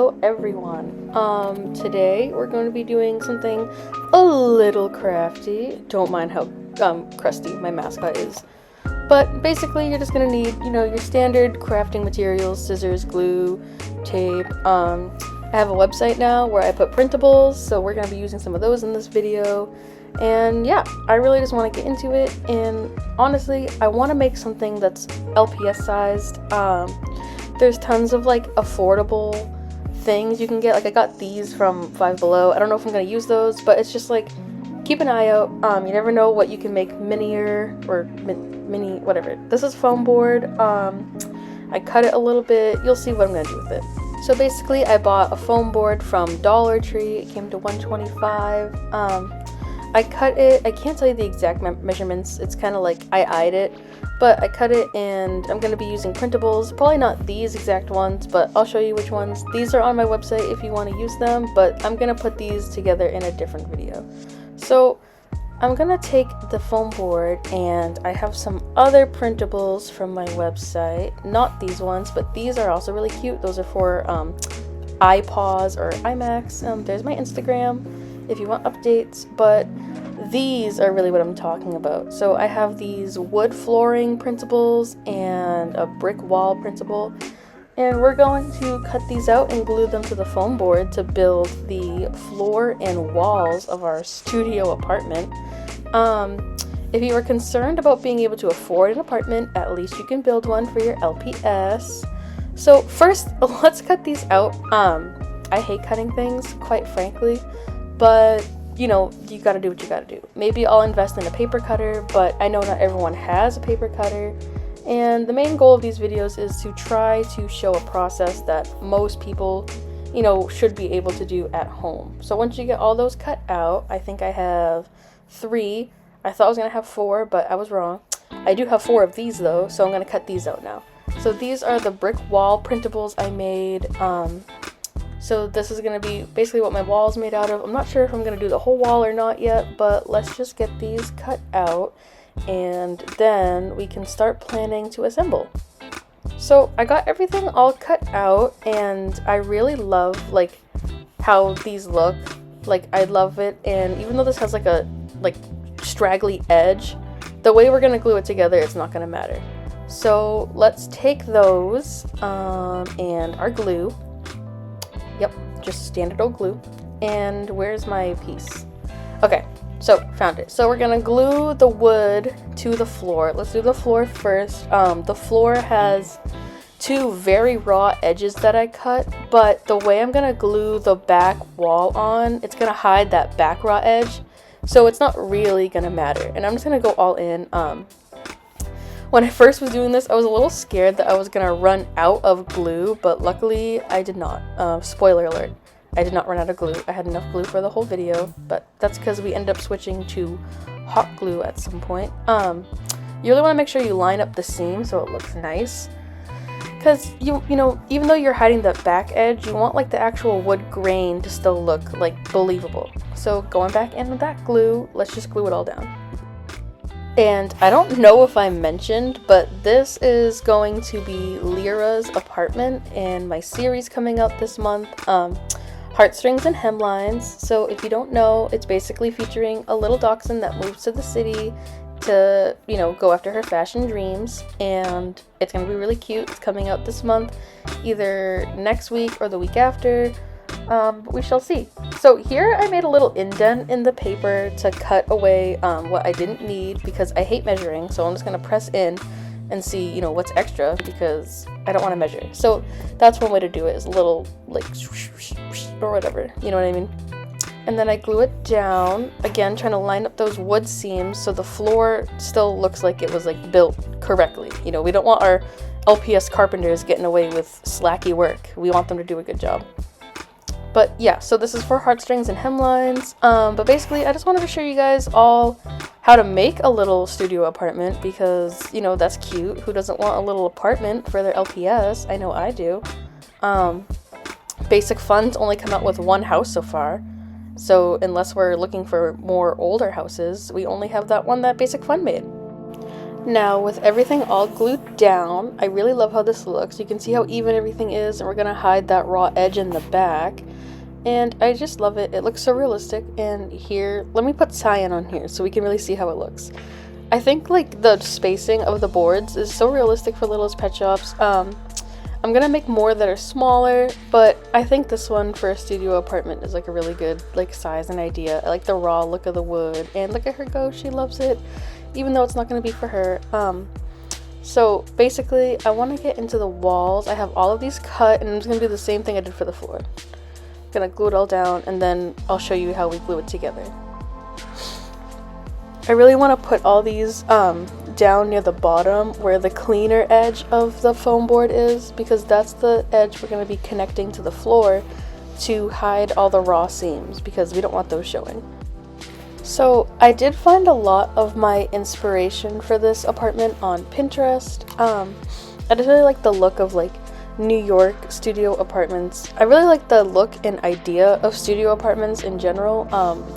Hello everyone. Today we're going to be doing something a little crafty. Don't mind how crusty my mascot is. But basically you're just going to need, your standard crafting materials, scissors, glue, tape. I have a website now where I put printables, so we're going to be using some of those in this video. And yeah, I really just want to get into it, and honestly, I want to make something that's LPS sized. There's tons of like affordable things you can get. Like I got these from Five Below. I don't know if I'm going to use those, but it's just like, keep an eye out. You never know what you can make minier or mini, whatever. This is foam board. I cut it a little bit. You'll see what I'm going to do with it. So basically I bought a foam board from Dollar Tree. It came to $125. I cut it. I can't tell you the exact measurements. It's kind of like I eyed it, but I cut it, and I'm going to be using printables. Probably not these exact ones, but I'll show you which ones. These are on my website if you want to use them, but I'm going to put these together in a different video. So I'm going to take the foam board, and I have some other printables from my website. Not these ones, but these are also really cute. Those are for iPaws or iMacs. There's my Instagram if you want updates, but these are really what I'm talking about. So I have these wood flooring printables and a brick wall printable, and we're going to cut these out and glue them to the foam board to build the floor and walls of our studio apartment. If you are concerned about being able to afford an apartment, at least you can build one for your LPS. So first, let's cut these out. I hate cutting things, quite frankly, but you gotta do what you gotta do. Maybe I'll invest in a paper cutter, but I know not everyone has a paper cutter. And the main goal of these videos is to try to show a process that most people, should be able to do at home. So once you get all those cut out, I think I have 3. I thought I was gonna have 4, but I was wrong. I do have 4 of these though, so I'm gonna cut these out now. So these are the brick wall printables I made. So this is going to be basically what my wall is made out of. I'm not sure if I'm going to do the whole wall or not yet, but let's just get these cut out, and then we can start planning to assemble. So I got everything all cut out, and I really love how these look. I love it, and even though this has a straggly edge, the way we're going to glue it together, it's not going to matter. So let's take those and our glue. Yep, just standard old glue. And where's my piece? Okay, so found it. So we're gonna glue the wood to the floor. Let's do the floor first. The floor has 2 very raw edges that I cut, but the way I'm gonna glue the back wall on, it's gonna hide that back raw edge, so it's not really gonna matter. And I'm just gonna go all in. When I first was doing this, I was a little scared that I was going to run out of glue, but luckily I did not. Spoiler alert, I did not run out of glue. I had enough glue for the whole video, but that's because we ended up switching to hot glue at some point. You really want to make sure you line up the seam so it looks nice, because even though you're hiding the back edge, you want the actual wood grain to still look believable. So going back in with that glue, let's just glue it all down. And I don't know if I mentioned, but this is going to be Lyra's apartment in my series coming out this month, Heartstrings and Hemlines. So if you don't know, it's basically featuring a little dachshund that moves to the city to, go after her fashion dreams. And it's going to be really cute. It's coming out this month, either next week or the week after. But we shall see. So here I made a little indent in the paper to cut away what I didn't need, because I hate measuring. So I'm just going to press in and see, what's extra, because I don't want to measure. So that's one way to do it, is a little or whatever, you know what I mean? And then I glue it down, again trying to line up those wood seams so the floor still looks like it was built correctly. We don't want our LPS carpenters getting away with slacky work. We want them to do a good job. But yeah, so this is for Heartstrings and Hemlines. But basically, I just wanted to show you guys all how to make a little studio apartment, because, that's cute. Who doesn't want a little apartment for their LPS? I know I do. Basic Funds only come out with 1 house so far. So unless we're looking for more older houses, we only have that one that Basic Fun made. Now, with everything all glued down, I really love how this looks. You can see how even everything is, and we're gonna hide that raw edge in the back. And I just love it. It looks so realistic. And here, let me put cyan on here so we can really see how it looks. I think like the spacing of the boards is so realistic for Littlest Pet Shops. I'm gonna make more that are smaller, but I think this one for a studio apartment is like a really good like size and idea. I like the raw look of the wood, and look at her go, she loves it, even though it's not gonna be for her. So basically, I want to get into the walls. I have all of these cut, and I'm just gonna do the same thing I did for the floor. I'm gonna glue it all down, and then I'll show you how we glue it together. I really want to put all these down near the bottom where the cleaner edge of the foam board is, because that's the edge we're going to be connecting to the floor to hide all the raw seams, because we don't want those showing. So I did find a lot of my inspiration for this apartment on Pinterest. I just really like the look of like New York studio apartments. I really like the look and idea of studio apartments in general,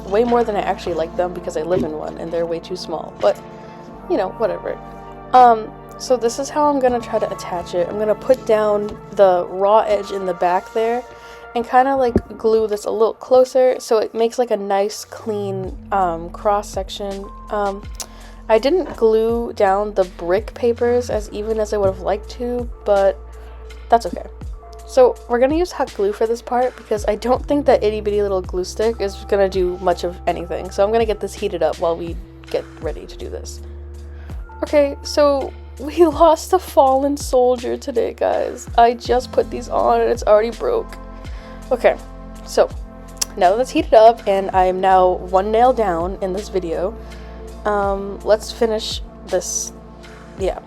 way more than I actually like them because I live in one and they're way too small, but you know, whatever. So this is how I'm gonna try to attach it. I'm gonna put down the raw edge in the back there and kind of like glue this a little closer so it makes like a nice clean cross section. I didn't glue down the brick papers as even as I would have liked to, but that's okay. So we're gonna use hot glue for this part because I don't think that itty bitty little glue stick is gonna do much of anything. So I'm gonna get this heated up while we get ready to do this. Okay, so we lost a fallen soldier today, guys. I just put these on and it's already broke. Okay, so now that it's heated up and I'm now one nail down in this video, let's finish this. Yeah,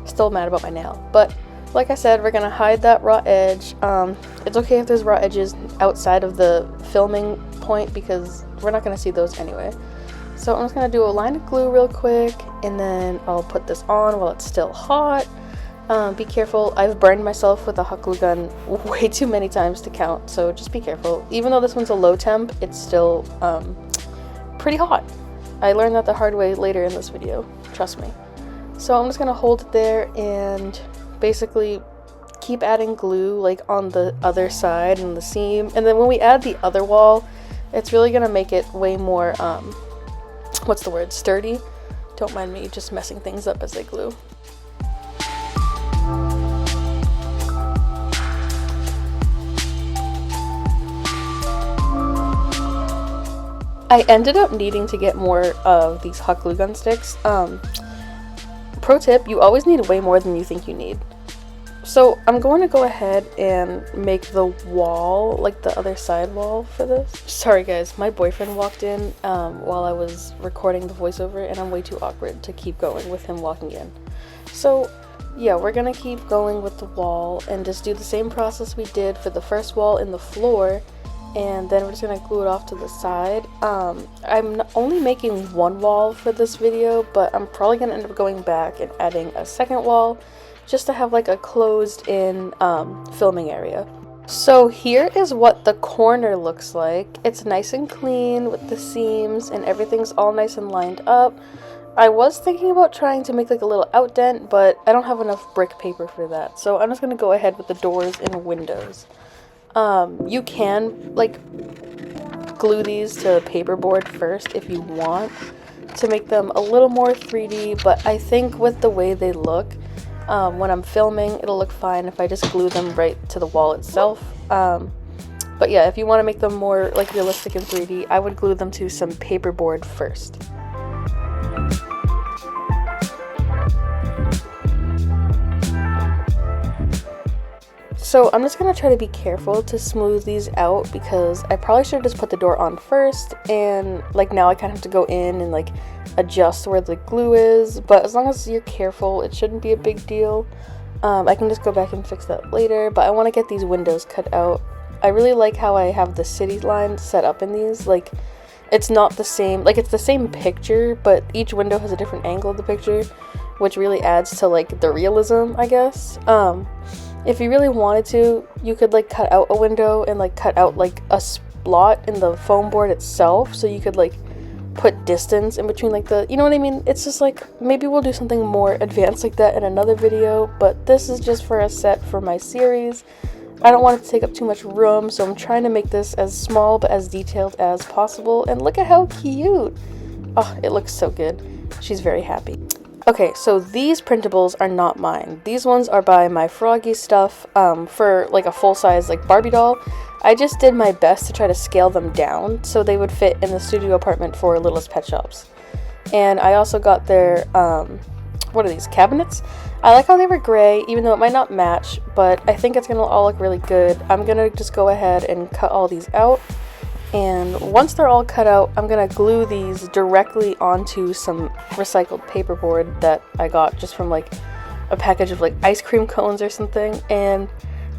still mad about my nail, but like I said, we're gonna hide that raw edge. It's okay if there's raw edges outside of the filming point because we're not gonna see those anyway. So I'm just gonna do a line of glue real quick, and then I'll put this on while it's still hot. Be careful, I've burned myself with a hot glue gun way too many times to count, so just be careful. Even though this one's a low temp, it's still pretty hot. I learned that the hard way later in this video, trust me. So I'm just gonna hold it there and basically keep adding glue like on the other side and the seam, and then when we add the other wall, it's really gonna make it way more what's the word, sturdy. Don't mind me just messing things up as I glue. I ended up needing to get more of these hot glue gun sticks. Pro tip, you always need way more than you think you need. So I'm going to go ahead and make the wall, like the other side wall for this. Sorry guys, my boyfriend walked in while I was recording the voiceover, and I'm way too awkward to keep going with him walking in. So yeah, we're gonna keep going with the wall and just do the same process we did for the first wall in the floor, and then we're just gonna glue it off to the side. I'm only making one wall for this video, but I'm probably gonna end up going back and adding a second wall just to have like a closed in filming area. So here is what the corner looks like. It's nice and clean with the seams and everything's all nice and lined up. I was thinking about trying to make like a little outdent, but I don't have enough brick paper for that, so I'm just gonna go ahead with the doors and windows. You can like glue these to paperboard first if you want to make them a little more 3D, but I think with the way they look when I'm filming, it'll look fine if I just glue them right to the wall itself. But yeah, if you want to make them more like realistic and 3D, I would glue them to some paperboard first. So I'm just gonna try to be careful to smooth these out because I probably should have just put the door on first, and like now I kind of have to go in and like adjust where the glue is, but as long as you're careful, it shouldn't be a big deal. I can just go back and fix that later, but I want to get these windows cut out. I really like how I have the city line set up in these. Like, it's not the same, like it's the same picture, but each window has a different angle of the picture, which really adds to like the realism, I guess. If you really wanted to, you could like cut out a window and like cut out like a slot in the foam board itself, so you could like put distance in between like the, you know what I mean? It's just like, maybe we'll do something more advanced like that in another video, but this is just for a set for my series. I don't want it to take up too much room, so I'm trying to make this as small but as detailed as possible. And look at how cute! Oh, it looks so good. She's very happy. Okay, so these printables are not mine. These ones are by my Froggy Stuff for like a full-size like Barbie doll. I just did my best to try to scale them down so they would fit in the studio apartment for Littlest Pet Shops. And I also got their, what are these, cabinets? I like how they were gray, even though it might not match, but I think it's gonna all look really good. I'm gonna just go ahead and cut all these out. And once they're all cut out, I'm gonna glue these directly onto some recycled paperboard that I got just from like a package of like ice cream cones or something. And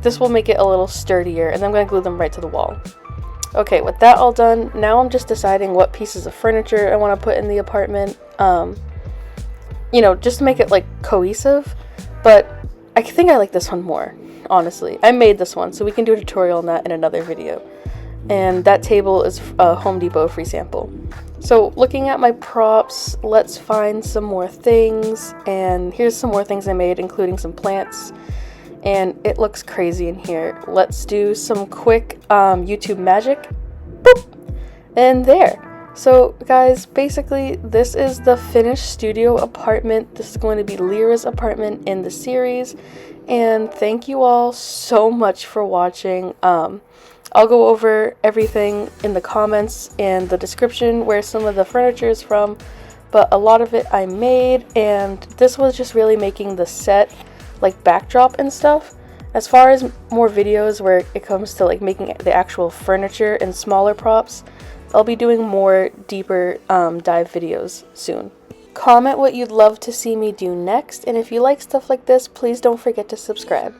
this will make it a little sturdier, and then I'm going to glue them right to the wall. Okay, with that all done, now I'm just deciding what pieces of furniture I want to put in the apartment. You know, just to make it like cohesive, but I think I like this one more, honestly. I made this one, so we can do a tutorial on that in another video. And that table is a Home Depot free sample. So looking at my props, let's find some more things, and here's some more things I made, including some plants. And it looks crazy in here. Let's do some quick YouTube magic. Boop! And there. So guys, basically this is the finished studio apartment. This is going to be Lyra's apartment in the series. And thank you all so much for watching. I'll go over everything in the comments and the description where some of the furniture is from. But a lot of it I made, and this was just really making the set like backdrop and stuff. As far as more videos where it comes to like making the actual furniture and smaller props, I'll be doing more deeper dive videos soon. Comment what you'd love to see me do next, and if you like stuff like this, please don't forget to subscribe.